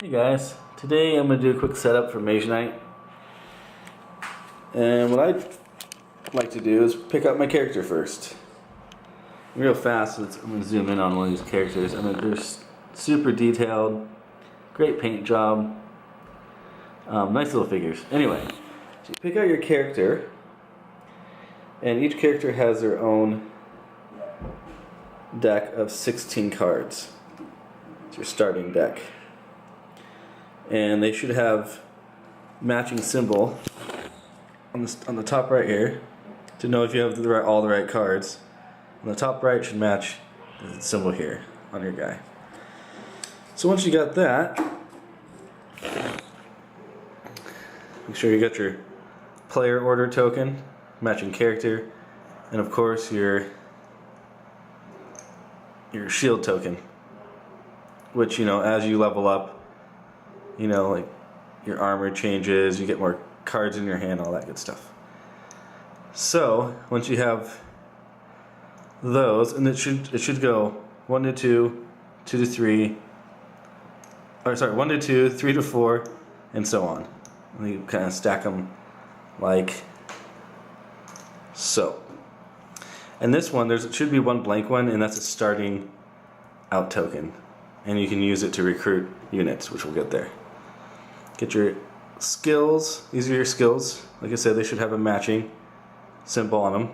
Hey guys, today I'm going to do a quick setup for Mage Knight. And what I'd like to do is pick up my character first. Real fast, I'm going to zoom in on one of these characters. They're super detailed, great paint job, nice little figures. Anyway, so you pick out your character, and each character has their own deck of 16 cards. It's your starting deck. And they should have matching symbol on the top right here to know if you have all the right cards. On the top right should match the symbol here on your guy. So once you got that, make sure you got your player order token, matching character, and of course your shield token, which, you know, as you level up, you know, like your armor changes, you get more cards in your hand, all that good stuff. So once you have those, and it should go 1 to 2, 2 to 3, or sorry, 1 to 2, 3 to 4, and so on. And you kind of stack them like so. And this one, it should be one blank one, and that's a starting out token, and you can use it to recruit units, which we'll get there. Get your skills. These are your skills. Like I said, they should have a matching symbol on them.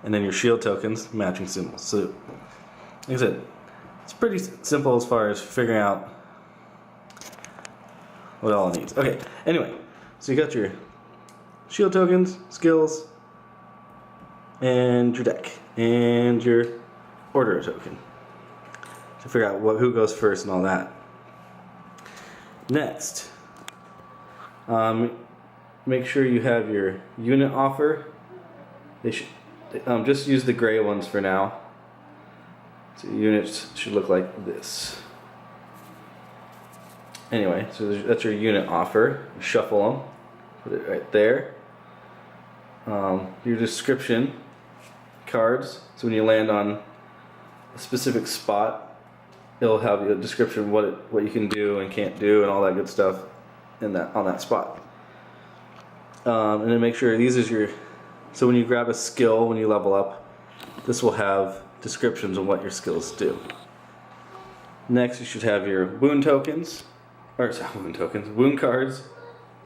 And then your shield tokens, matching symbols. So, like I said, it's pretty simple as far as figuring out what all it needs. Okay, anyway, so you got your shield tokens, skills, and your deck, and your order token to figure out who goes first and all that. Next, make sure you have your unit offer. They should just use the gray ones for now. So units should look like this. Anyway, so that's your unit offer. Shuffle them, put it right there. Your description cards. So when you land on a specific spot, it'll have a description of what you can do and can't do and all that good stuff on that spot. And then make sure these is your. So when you grab a skill, when you level up, this will have descriptions of what your skills do. Next, you should have your wound tokens, wound cards,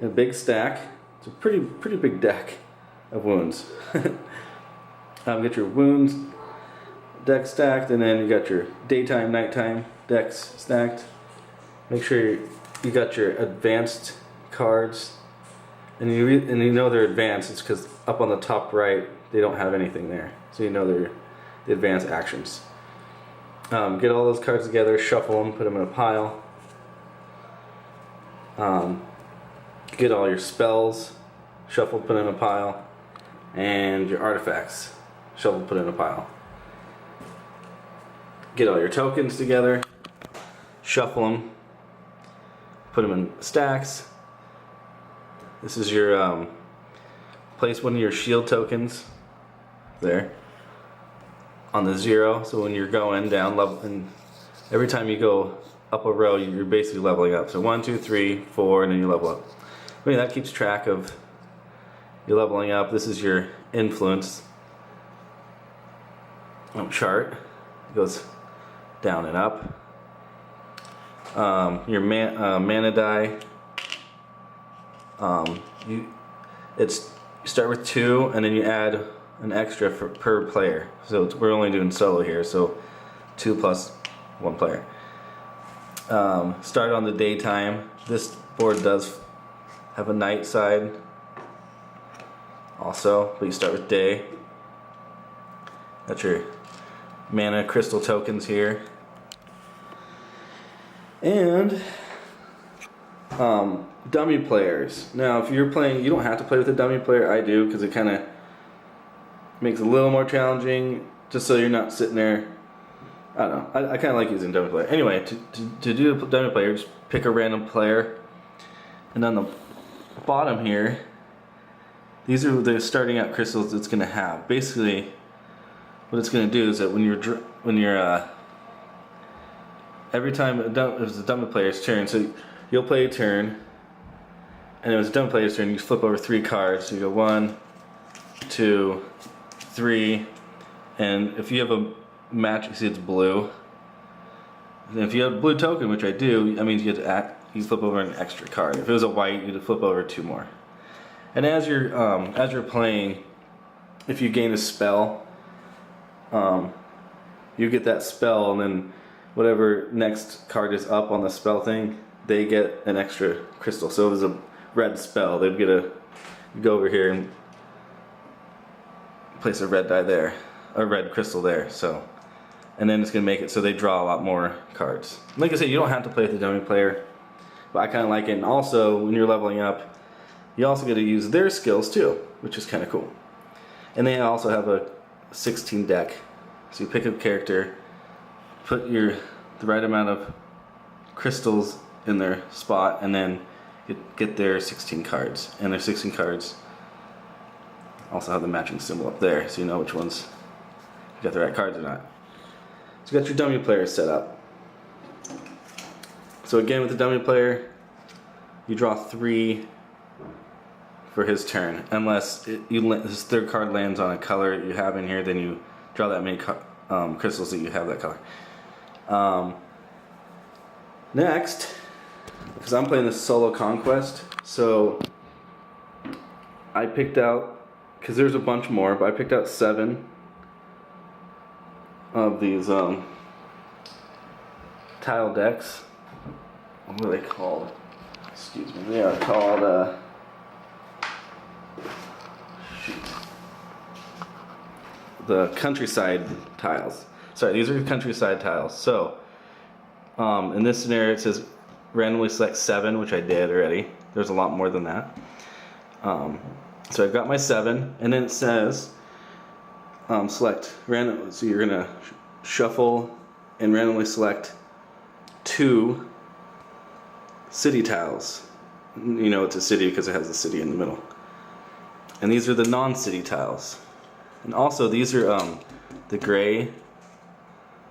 in a big stack. It's a pretty big deck of wounds. Get your wounds deck stacked, and then you got your daytime, nighttime decks stacked. Make sure you got your advanced cards, and you know they're advanced. It's because up on the top right they don't have anything there, so you know they're the advanced actions. Get all those cards together, shuffle them, put them in a pile. Get all your spells, shuffle, put in a pile, and your artifacts, shuffle, put in a pile. Get all your tokens together, shuffle them, put them in stacks. This is your place one of your shield tokens there on the 0. So when you're going down level, and every time you go up a row, you're basically leveling up. So 1, 2, 3, 4, and then you level up. I mean, that keeps track of your leveling up. This is your influence chart. It goes down and up. Your mana die. You start with 2, and then you add an extra per player. So we're only doing solo here, so 2 plus 1 player. Start on the daytime. This board does have a night side also, but you start with day. Got your mana crystal tokens here. And dummy players. Now, if you're playing, you don't have to play with a dummy player. I do, because it kind of makes it a little more challenging, just so you're not sitting there. I don't know. I kind of like using dummy player. Anyway, to do a dummy player, just pick a random player, and on the bottom here, these are the starting out crystals it's going to have. Basically, what it's going to do is that when you're every time it was the dummy player's turn, so you'll play a turn, and when it's done playing a turn, you flip over 3 cards. So you go 1, 2, 3, and if you have a match, you see it's blue. And if you have a blue token, which I do, that means you get to you flip over an extra card. If it was a white, you'd flip over 2 more. And as you're playing, if you gain a spell, you get that spell, and then whatever next card is up on the spell thing, they get an extra crystal. So if it was a red spell, they'd get you go over here and place a red die there, a red crystal there. So, and then it's gonna make it so they draw a lot more cards. Like I said, you don't have to play with the dummy player, but I kind of like it. And also, when you're leveling up, you also get to use their skills too, which is kind of cool. And they also have a 16 deck. So you pick a character, put the right amount of crystals in their spot, and then get their 16 cards. And their 16 cards also have the matching symbol up there, so you know which ones you got the right cards or not. So you got your dummy player set up. So again, with the dummy player, you draw 3 for his turn, unless his third card lands on a color you have in here, then you draw that many crystals that you have that color. Next, because I'm playing this solo Conquest, so I picked out, because there's a bunch more, but I picked out 7 of these tile decks. What are they called? Excuse me. They are called the countryside tiles. Sorry, these are countryside tiles. So in this scenario, it says randomly select 7, which I did already. There's a lot more than that. So I've got my 7, and then it says select random. So you're gonna shuffle and randomly select 2 city tiles. You know it's a city because it has the city in the middle. And these are the non-city tiles. And also these are the gray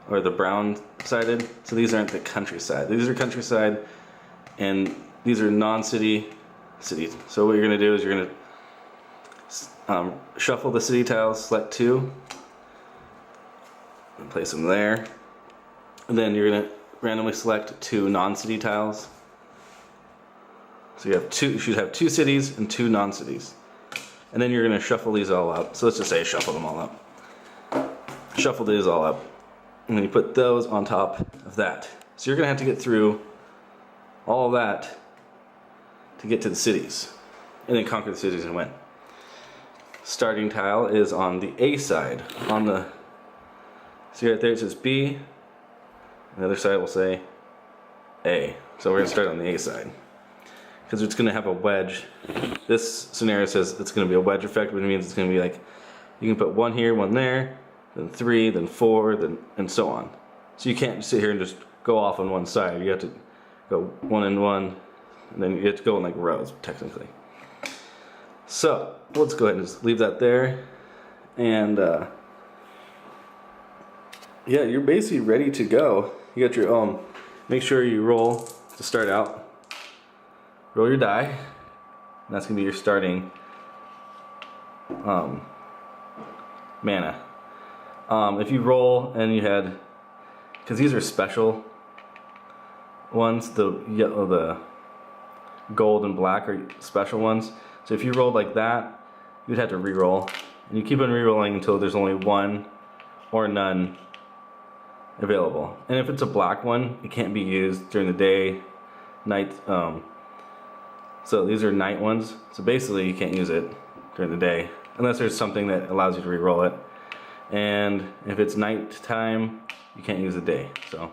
or the brown sided. So these aren't the countryside. These are countryside, and these are non-city cities. So what you're gonna do is you're gonna shuffle the city tiles, select 2, and place them there. And then you're gonna randomly select 2 non-city tiles. So you should have 2 cities and 2 non-cities. And then you're gonna shuffle these all up. So let's just say shuffle them all up. Shuffle these all up. And then you put those on top of that. So you're gonna have to get through all of that to get to the cities. And then conquer the cities and win. Starting tile is on the A side. See right there it says B. And the other side will say A. So we're gonna start on the A side, because it's going to have a wedge. This scenario says it's going to be a wedge effect, which means it's going to be like, you can put 1 here, 1 there, then 3, then 4, then and so on. So you can't sit here and just go off on one side. You have to go 1 and 1, and then you have to go in like rows, technically. So let's go ahead and just leave that there. And yeah, you're basically ready to go. You got your make sure you roll to start out. Roll your die, and that's gonna be your starting mana. If you roll and you had, because these are special ones, the yellow, the gold and black are special ones. So if you rolled like that, you'd have to re-roll, and you keep on re-rolling until there's only 1 or none available. And if it's a black one, it can't be used during the day, night. So these are night ones. So basically you can't use it during the day unless there's something that allows you to re-roll it. And if it's night time, you can't use the day. So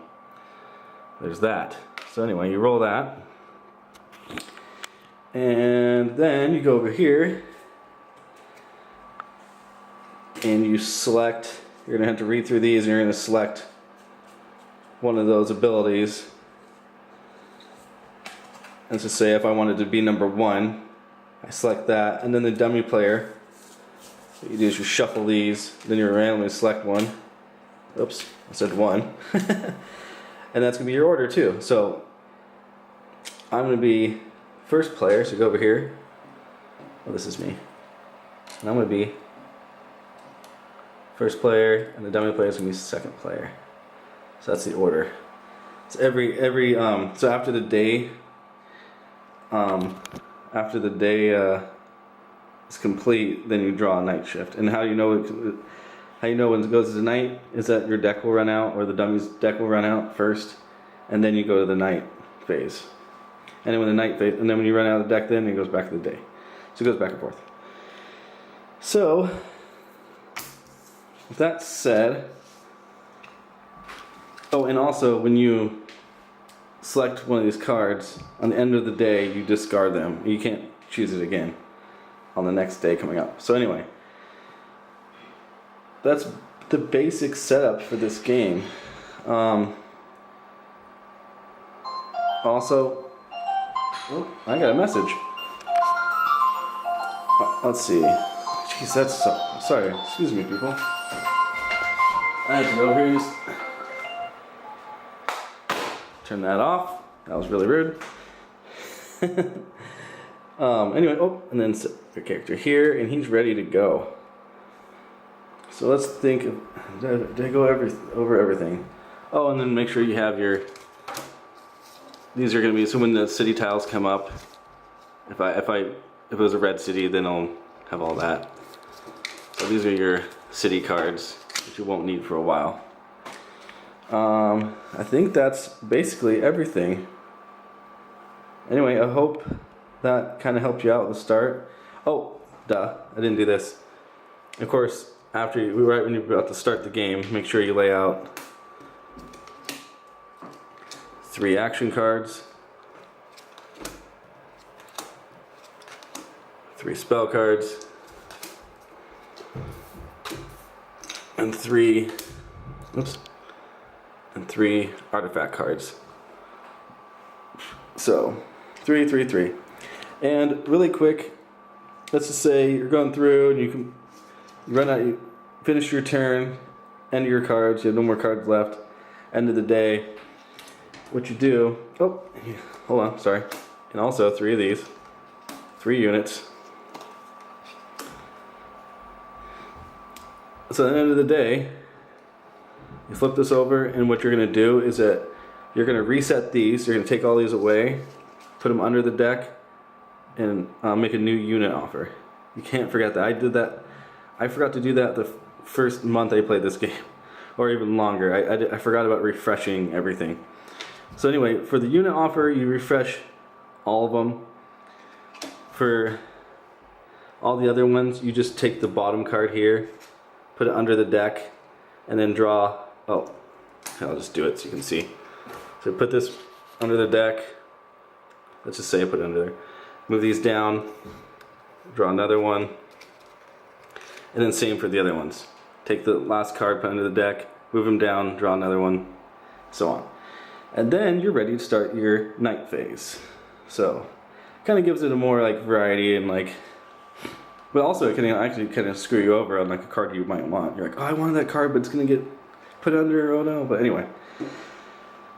there's that. So anyway, you roll that. And then you go over here and you select, you're gonna have to read through these, and you're gonna select one of those abilities. Let's just say if I wanted to be number 1, I select that, and then the dummy player, what you do is you shuffle these, then you randomly select 1. Oops, I said 1. And that's going to be your order too. So I'm going to be first player, so go over here. Oh, this is me. And I'm going to be first player, and the dummy player is going to be second player. So that's the order. So so after the day is complete, then you draw a night shift. And how you know when it goes to night is that your deck will run out, or the dummy's deck will run out first, and then you go to the night phase. And then when the night phase, and then when you run out of the deck, then it goes back to the day. So it goes back and forth. So with that said, oh, and also when you select one of these cards, on the end of the day you discard them. You can't choose it again on the next day coming up. So anyway, that's the basic setup for this game. Also, oh, I got a message. Let's see. Jeez, that's so... Sorry, excuse me, people. I had to go over here and turn that off. That was really rude. Anyway, oh, and then set your character here, and he's ready to go. So let's think of... Did I go over everything? Oh, and then make sure you have your... These are going to be... So when the city tiles come up, if it was a red city, then I'll have all that. So these are your city cards, which you won't need for a while. I think that's basically everything. Anyway, I hope that kind of helped you out at the start. Oh, duh, I didn't do this. Of course, right when you're about to start the game, make sure you lay out 3 action cards, 3 spell cards, and 3 artifact cards. So 3, 3, 3. And really quick, let's just say you're going through and you run out, you finish your turn, end your cards, you have no more cards left, end of the day. What you do, oh, hold on, sorry. And also 3 of these, 3 units. So at the end of the day, you flip this over, and what you're going to do is that you're going to reset these. You're going to take all these away, put them under the deck, and make a new unit offer. You can't forget that. I did that. I forgot to do that the first month I played this game, or even longer. I forgot about refreshing everything. So anyway, for the unit offer, you refresh all of them. For all the other ones, you just take the bottom card here, put it under the deck, and then draw... Oh, I'll just do it so you can see. So put this under the deck. Let's just say I put it under there. Move these down, draw another one, and then same for the other ones. Take the last card, put it under the deck, move them down, draw another one, so on. And then you're ready to start your night phase. So, kind of gives it a more like variety and like... But also it can actually kind of screw you over on like a card you might want. You're like, oh, I wanted that card, but it's gonna get put under. Oh no! But anyway,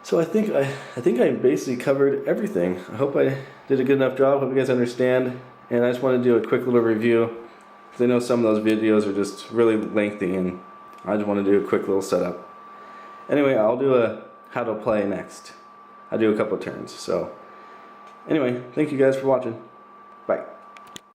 so I think I basically covered everything. I hope I did a good enough job. Hope you guys understand. And I just want to do a quick little review because I know some of those videos are just really lengthy, and I just want to do a quick little setup. Anyway, I'll do a how to play next. I'll do a couple of turns. So anyway, thank you guys for watching. Bye.